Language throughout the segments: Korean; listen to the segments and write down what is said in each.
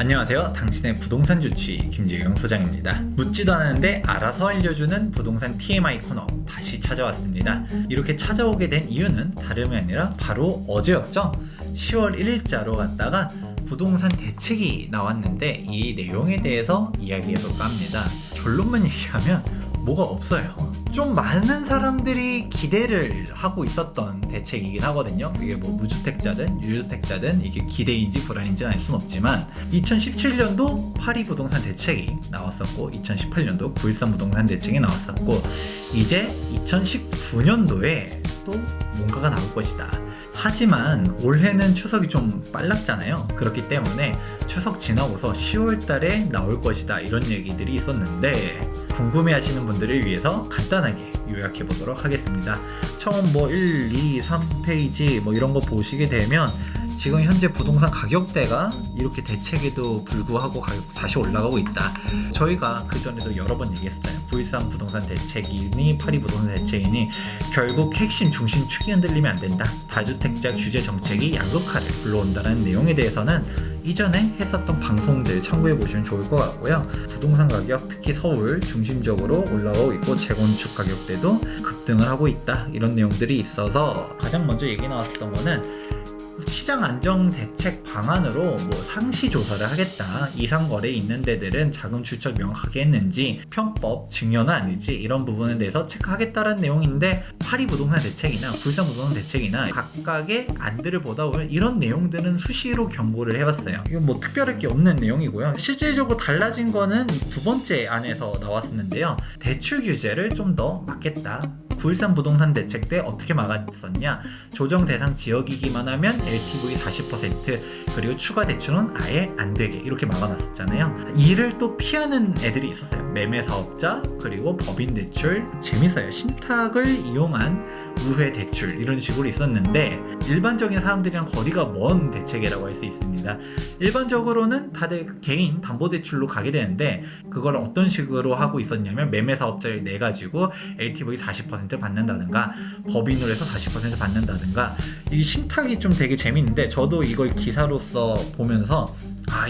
안녕하세요. 당신의 부동산 주치 김재경 소장입니다. 묻지도 않았는데 알아서 알려주는 부동산 TMI 코너 다시 찾아왔습니다. 이렇게 찾아오게 된 이유는 다름이 아니라 바로 어제였죠. 10월 1일자로 갔다가 부동산 대책이 나왔는데 이 내용에 대해서 이야기해볼까 합니다. 결론만 얘기하면 뭐가 없어요. 좀 많은 사람들이 기대를 하고 있었던 대책이긴 하거든요. 이게 뭐 무주택자든 유주택자든 이게 기대인지 불안인지는 알 수는 없지만 2017년도 파리 부동산 대책이 나왔었고 2018년도 9.13 부동산 대책이 나왔었고 이제 2019년도에 또 뭔가가 나올 것이다. 하지만 올해는 추석이 좀 빨랐잖아요. 그렇기 때문에 추석 지나고서 10월 달에 나올 것이다 이런 얘기들이 있었는데 궁금해하시는 분들을 위해서 간단하게 요약해 보도록 하겠습니다. 처음 1, 2, 3페이지 이런 거 보시게 되면 지금 현재 부동산 가격대가 이렇게 대책에도 불구하고 다시 올라가고 있다. 저희가 그전에도 여러 번 얘기했었잖아요. 9.13 부동산 대책이니 파리 부동산 대책이니 결국 핵심 중심축이 흔들리면 안 된다. 다주택자 규제 정책이 양극화를 불러온다는 내용에 대해서는 이전에 했었던 방송들 참고해 보시면 좋을 것 같고요. 부동산 가격 특히 서울 중심적으로 올라가고 있고 재건축 가격대도 급등을 하고 있다. 이런 내용들이 있어서 가장 먼저 얘기 나왔던 거는 시장 안정 대책 방안으로 상시 조사를 하겠다. 이상 거래에 있는 데들은 자금 출처 명확하게 했는지 편법 증여는 아닐지 이런 부분에 대해서 체크하겠다라는 내용인데 파리 부동산 대책이나 불산 부동산 대책이나 각각의 안들을 보다 보면 이런 내용들은 수시로 경고를 해봤어요. 이건 특별할 게 없는 내용이고요. 실질적으로 달라진 거는 두 번째 안에서 나왔었는데요. 대출 규제를 좀 더 막겠다. 9.13 부동산 대책 때 어떻게 막았었냐? 조정 대상 지역이기만 하면 LTV 40% 그리고 추가 대출은 아예 안 되게 이렇게 막아놨었잖아요. 이를 또 피하는 애들이 있었어요. 매매 사업자 그리고 법인 대출 재밌어요. 신탁을 이용한 우회 대출 이런 식으로 있었는데 일반적인 사람들이랑 거리가 먼 대책이라고 할 수 있습니다. 일반적으로는 다들 개인 담보대출로 가게 되는데 그걸 어떤 식으로 하고 있었냐면 매매 사업자를 내가지고 LTV 40% 받는다든가 법인으로 해서 40% 받는다든가 이 신탁이 좀 되게 재밌는데 저도 이걸 기사로서 보면서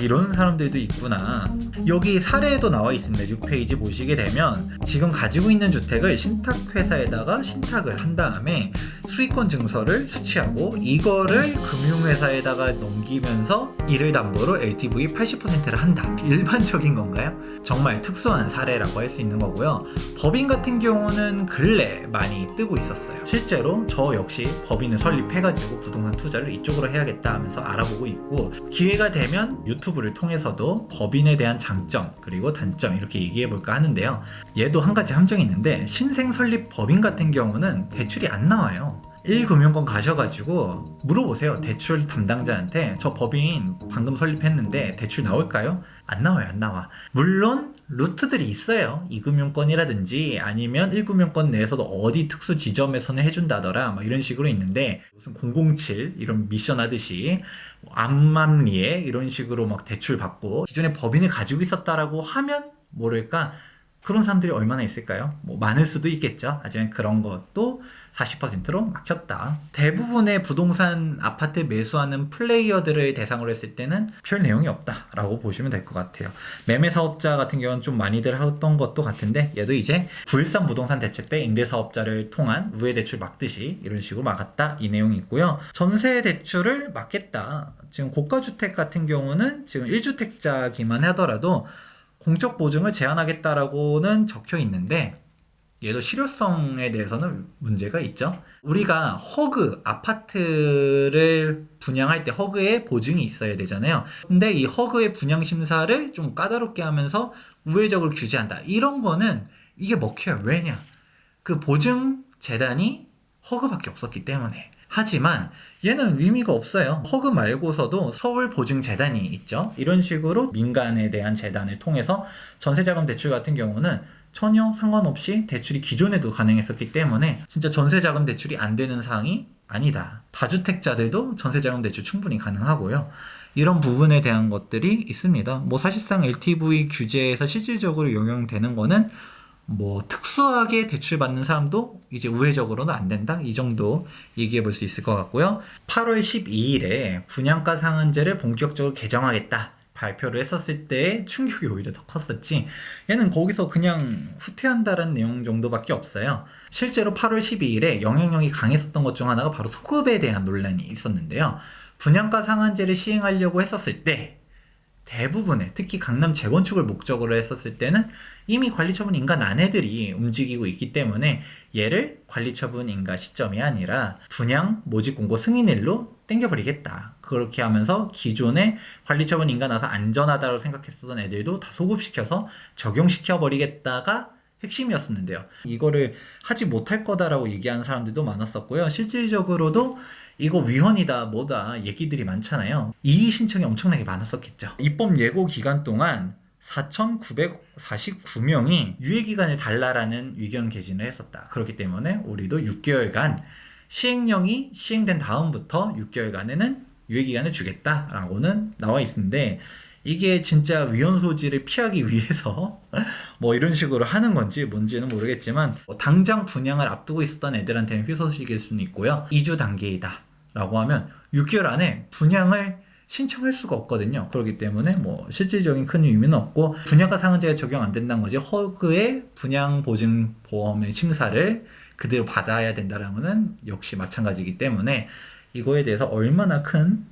이런 사람들도 있구나. 여기 사례도 나와 있습니다. 6페이지 보시게 되면 지금 가지고 있는 주택을 신탁회사에다가 신탁을 한 다음에 수익권 증서를 수취하고 이거를 금융회사에다가 넘기면서 이를 담보로 LTV 80%를 한다. 일반적인 건가요? 정말 특수한 사례라고 할 수 있는 거고요. 법인 같은 경우는 근래 많이 뜨고 있었어요. 실제로 저 역시 법인을 설립해가지고 부동산 투자를 이쪽으로 해야겠다 하면서 알아보고 있고 기회가 되면 유튜브를 통해서도 법인에 대한 장점 그리고 단점 이렇게 얘기해볼까 하는데요. 얘도 한 가지 함정이 있는데 신생 설립 법인 같은 경우는 대출이 안 나와요. 1금융권 가셔가지고 물어보세요. 대출 담당자한테 저 법인 방금 설립했는데 대출 나올까요? 안 나와요. 안 나와. 물론 루트들이 있어요. 2금융권이라든지 아니면 1금융권 내에서도 어디 특수 지점에서는 해준다더라 이런 식으로 있는데 무슨 007 이런 미션 하듯이 암맘리에 이런 식으로 대출 받고 기존에 법인을 가지고 있었다라고 하면 모를까 그런 사람들이 얼마나 있을까요? 많을 수도 있겠죠. 하지만 그런 것도 40%로 막혔다. 대부분의 부동산 아파트 매수하는 플레이어들을 대상으로 했을 때는 별 내용이 없다라고 보시면 될 것 같아요. 매매 사업자 같은 경우는 좀 많이들 하던 것도 같은데 얘도 이제 9.13 부동산 대책 때 임대사업자를 통한 우회 대출 막듯이 이런 식으로 막았다 이 내용이 있고요. 전세 대출을 막겠다. 지금 고가주택 같은 경우는 지금 1주택자기만 하더라도 공적 보증을 제한하겠다라고는 적혀 있는데 얘도 실효성에 대해서는 문제가 있죠. 우리가 허그 아파트를 분양할 때 허그에 보증이 있어야 되잖아요. 근데 이 허그의 분양 심사를 좀 까다롭게 하면서 우회적으로 규제한다. 이런 거는 이게 먹혀요. 왜냐? 그 보증 재단이 허그밖에 없었기 때문에. 하지만 얘는 의미가 없어요. 허그 말고서도 서울보증재단이 있죠. 이런 식으로 민간에 대한 재단을 통해서 전세자금 대출 같은 경우는 전혀 상관없이 대출이 기존에도 가능했었기 때문에 진짜 전세자금 대출이 안 되는 사항이 아니다. 다주택자들도 전세자금 대출 충분히 가능하고요. 이런 부분에 대한 것들이 있습니다. 사실상 LTV 규제에서 실질적으로 영향되는 거는 특수하게 대출받는 사람도 이제 우회적으로는 안 된다? 이 정도 얘기해 볼 수 있을 것 같고요. 8월 12일에 분양가 상한제를 본격적으로 개정하겠다. 발표를 했었을 때 충격이 오히려 더 컸었지, 얘는 거기서 그냥 후퇴한다는 내용 정도밖에 없어요. 실제로 8월 12일에 영향력이 강했었던 것 중 하나가 바로 소급에 대한 논란이 있었는데요. 분양가 상한제를 시행하려고 했었을 때 대부분의, 특히 강남 재건축을 목적으로 했었을 때는 이미 관리처분 인가 난 애들이 움직이고 있기 때문에 얘를 관리처분 인가 시점이 아니라 분양 모집 공고 승인일로 땡겨버리겠다. 그렇게 하면서 기존에 관리처분 인가 나서 안전하다고 생각했었던 애들도 다 소급시켜서 적용시켜버리겠다가 핵심이었었는데요. 이거를 하지 못할 거다라고 얘기하는 사람들도 많았었고요. 실질적으로도 이거 위헌이다 뭐다 얘기들이 많잖아요. 이의 신청이 엄청나게 많았었겠죠. 입법 예고 기간 동안 4,949명이 유예기간을 달라라는 의견 개진을 했었다. 그렇기 때문에 우리도 6개월간, 시행령이 시행된 다음부터 6개월간에는 유예기간을 주겠다라고는 나와 있는데, 이게 진짜 위헌 소지를 피하기 위해서 뭐 이런 식으로 하는 건지 뭔지는 모르겠지만, 당장 분양을 앞두고 있었던 애들한테는 희소식일 수는 있고요. 2주 단계이다 라고 하면 6개월 안에 분양을 신청할 수가 없거든요. 그렇기 때문에 뭐 실질적인 큰 의미는 없고, 분양가 상한제가 적용 안 된다는 거지 허그의 분양보증보험의 심사를 그대로 받아야 된다는 거는 역시 마찬가지이기 때문에 이거에 대해서 얼마나 큰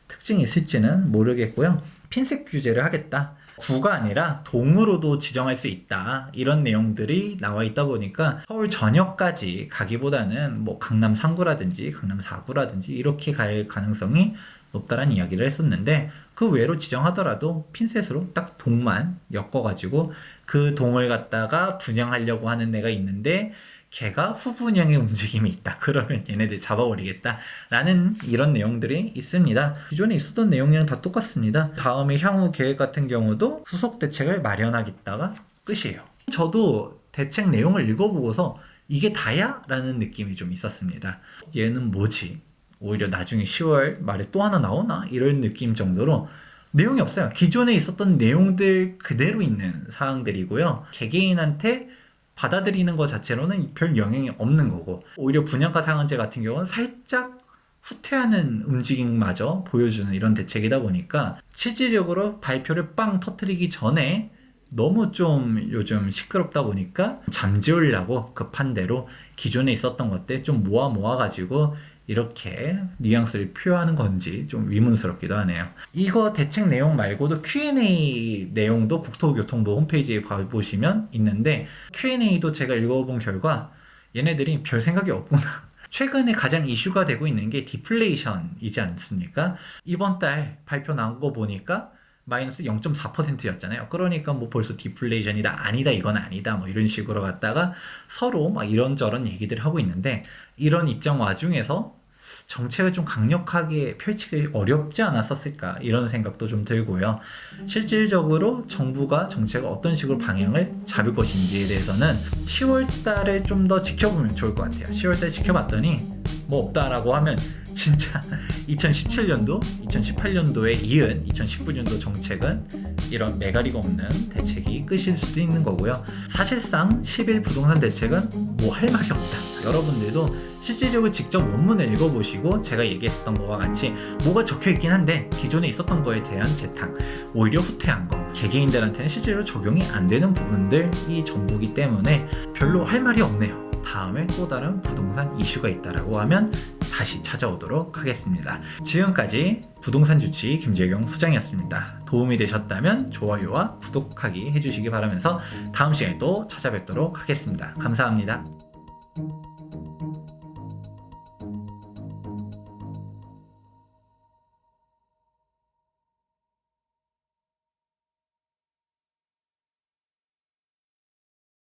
특징이 있을지는 모르겠고요. 핀셋 규제를 하겠다, 구가 아니라 동으로도 지정할 수 있다, 이런 내용들이 나와 있다 보니까 서울 전역까지 가기보다는 뭐 강남 3구라든지 강남 4구라든지 이렇게 갈 가능성이 높다라는 이야기를 했었는데, 그 외로 지정하더라도 핀셋으로 딱 동만 엮어가지고 그 동을 갖다가 분양하려고 하는 애가 있는데 걔가 후분양의 움직임이 있다, 그러면 얘네들 잡아버리겠다 라는 이런 내용들이 있습니다. 기존에 있었던 내용이랑 다 똑같습니다. 다음에 향후 계획 같은 경우도 후속 대책을 마련하겠다가 끝이에요. 저도 대책 내용을 읽어보고서 이게 다야? 라는 느낌이 좀 있었습니다. 얘는 뭐지? 오히려 나중에 10월 말에 또 하나 나오나? 이런 느낌 정도로 내용이 없어요. 기존에 있었던 내용들 그대로 있는 사항들이고요. 개개인한테 받아들이는 것 자체로는 별 영향이 없는 거고, 오히려 분양가 상한제 같은 경우는 살짝 후퇴하는 움직임마저 보여주는 이런 대책이다 보니까 실질적으로 발표를 빵 터뜨리기 전에 너무 좀 요즘 시끄럽다 보니까 잠재우려고 급한 대로 기존에 있었던 것들 좀 모아가지고 이렇게 뉘앙스를 표현하는 건지 좀 의문스럽기도 하네요. 이거 대책 내용 말고도 Q&A 내용도 국토교통부 홈페이지에 가보시면 있는데, Q&A도 제가 읽어본 결과 얘네들이 별 생각이 없구나. 최근에 가장 이슈가 되고 있는 게 디플레이션이지 않습니까? 이번 달 발표 나온 거 보니까 마이너스 0.4%였잖아요. 그러니까 뭐 벌써 디플레이션이다, 아니다, 이건 아니다, 뭐 이런 식으로 갔다가 서로 막 이런저런 얘기들을 하고 있는데, 이런 입장 와중에서 정책을 좀 강력하게 펼치기 어렵지 않았었을까, 이런 생각도 좀 들고요. 실질적으로 정부가 정책을 어떤 식으로 방향을 잡을 것인지에 대해서는 10월 달에 좀 더 지켜보면 좋을 것 같아요. 10월 달에 지켜봤더니 뭐 없다라고 하면 진짜 2017년도, 2018년도에 이은 2019년도 정책은 이런 매가리가 없는 대책이 끝일 수도 있는 거고요. 사실상 10일 부동산 대책은 뭐 할 말이 없다. 여러분들도 실질적으로 직접 원문을 읽어보시고 제가 얘기했었던 것과 같이 뭐가 적혀있긴 한데 기존에 있었던 거에 대한 재탕, 오히려 후퇴한 거, 개개인들한테는 실제로 적용이 안 되는 부분들이 전부기 때문에 별로 할 말이 없네요. 다음에 또 다른 부동산 이슈가 있다라고 하면 다시 찾아오도록 하겠습니다. 지금까지 부동산 주치 김재경 소장이었습니다. 도움이 되셨다면 좋아요와 구독하기 해주시기 바라면서 다음 시간에 또 찾아뵙도록 하겠습니다. 감사합니다.